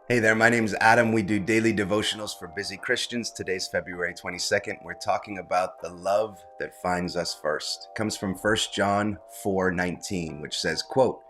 Hey there, my name's Adam. We do daily devotionals for busy Christians. Today's February 22nd. We're talking about the love that finds us first. It comes from 1 John 4:19, which says, quote,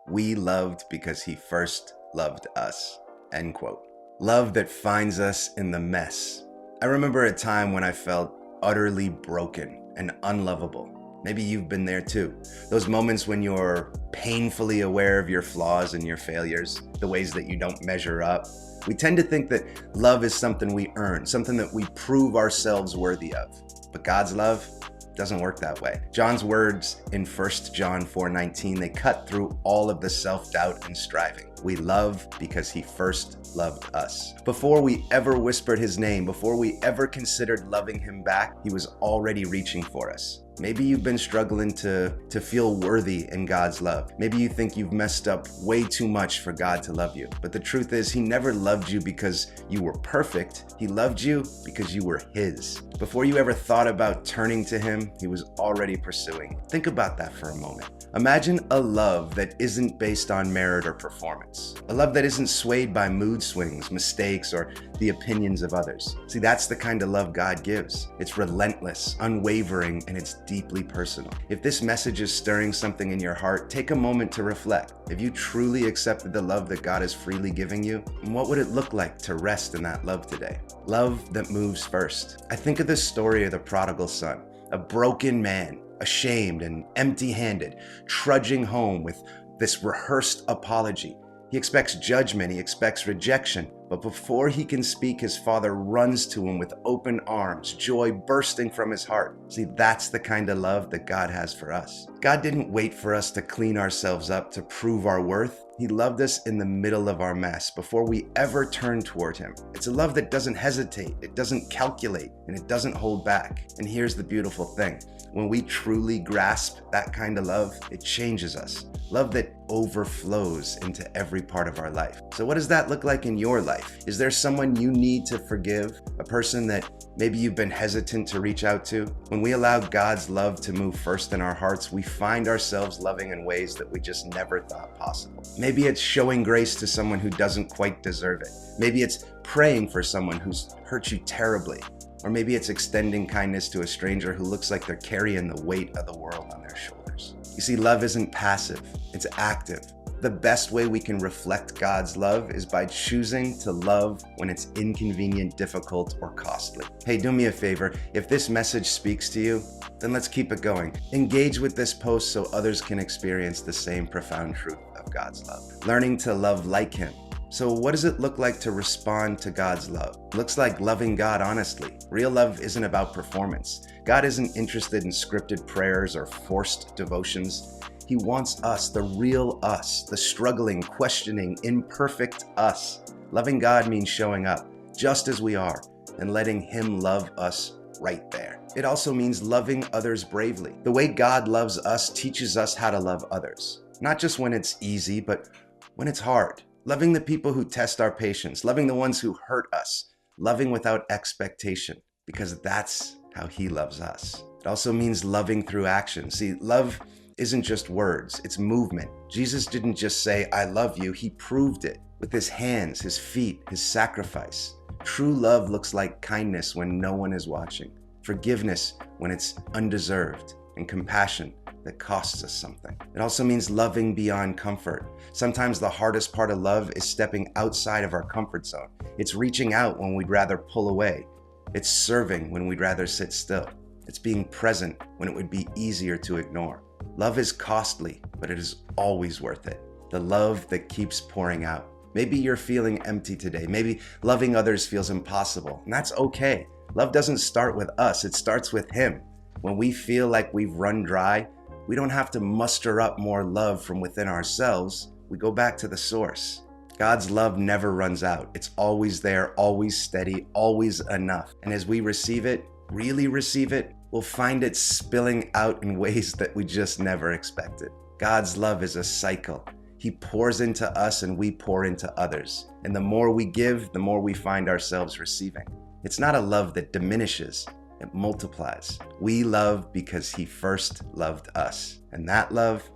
"We loved because he first loved us," end quote. Love that finds us in the mess. I remember a time when I felt utterly broken and unlovable. Maybe you've been there too. Those moments when you're painfully aware of your flaws and your failures, the ways that you don't measure up. We tend to think that love is something we earn, something that we prove ourselves worthy of. But God's love doesn't work that way. John's words in 1 John 4:19, they cut through all of the self-doubt and striving. We love because he first loved us. Before we ever whispered his name, before we ever considered loving him back, he was already reaching for us. Maybe you've been struggling to feel worthy in God's love. Maybe you think you've messed up way too much for God to love you. But the truth is, he never loved you because you were perfect. He loved you because you were his. Before you ever thought about turning to him, he was already pursuing. Think about that for a moment. Imagine a love that isn't based on merit or performance. A love that isn't swayed by mood swings, mistakes, or the opinions of others. See, that's the kind of love God gives. It's relentless, unwavering, and it's deeply personal. If this message is stirring something in your heart, take a moment to reflect. If you truly accepted the love that God is freely giving you, what would it look like to rest in that love today? Love that moves first. I think of the story of the prodigal son, a broken man, ashamed and empty-handed, trudging home with this rehearsed apology. He expects judgment, he expects rejection, but before he can speak, his father runs to him with open arms, joy bursting from his heart. See, that's the kind of love that God has for us. God didn't wait for us to clean ourselves up to prove our worth. He loved us in the middle of our mess before we ever turned toward him. It's a love that doesn't hesitate, it doesn't calculate, and it doesn't hold back. And here's the beautiful thing. When we truly grasp that kind of love, it changes us. Love that overflows into every part of our life. So what does that look like in your life? Is there someone you need to forgive? A person that maybe you've been hesitant to reach out to? When we allow God's love to move first in our hearts, we find ourselves loving in ways that we just never thought possible. Maybe it's showing grace to someone who doesn't quite deserve it. Maybe it's praying for someone who's hurt you terribly. Or maybe it's extending kindness to a stranger who looks like they're carrying the weight of the world on their shoulders. You see, love isn't passive, it's active. The best way we can reflect God's love is by choosing to love when it's inconvenient, difficult, or costly. Hey, do me a favor. If this message speaks to you, then let's keep it going. Engage with this post so others can experience the same profound truth of God's love. Learning to love like him. So what does it look like to respond to God's love? It looks like loving God honestly. Real love isn't about performance. God isn't interested in scripted prayers or forced devotions. He wants us, the real us, the struggling, questioning, imperfect us. Loving God means showing up just as we are and letting him love us right there. It also means loving others bravely. The way God loves us teaches us how to love others. Not just when it's easy, but when it's hard. Loving the people who test our patience, loving the ones who hurt us, loving without expectation, because that's how he loves us. It also means loving through action. See, love isn't just words, it's movement. Jesus didn't just say, "I love you," he proved it with his hands, his feet, his sacrifice. True love looks like kindness when no one is watching, forgiveness when it's undeserved, and compassion that costs us something. It also means loving beyond comfort. Sometimes the hardest part of love is stepping outside of our comfort zone. It's reaching out when we'd rather pull away. It's serving when we'd rather sit still. It's being present when it would be easier to ignore. Love is costly, but it is always worth it. The love that keeps pouring out. Maybe you're feeling empty today. Maybe loving others feels impossible, and that's okay. Love doesn't start with us, it starts with him. When we feel like we've run dry, we don't have to muster up more love from within ourselves. We go back to the source. God's love never runs out. It's always there, always steady, always enough. And as we receive it, really receive it, we'll find it spilling out in ways that we just never expected. God's love is a cycle. He pours into us and we pour into others. And the more we give, the more we find ourselves receiving. It's not a love that diminishes. it multiplies. We love because he first loved us. And that love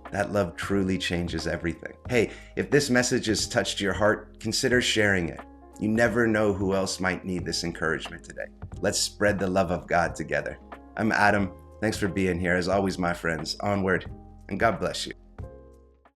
truly changes everything. Hey, if this message has touched your heart, consider sharing it. You never know who else might need this encouragement today. Let's spread the love of God together. I'm Adam. Thanks for being here. As always, my friends, onward, and God bless you.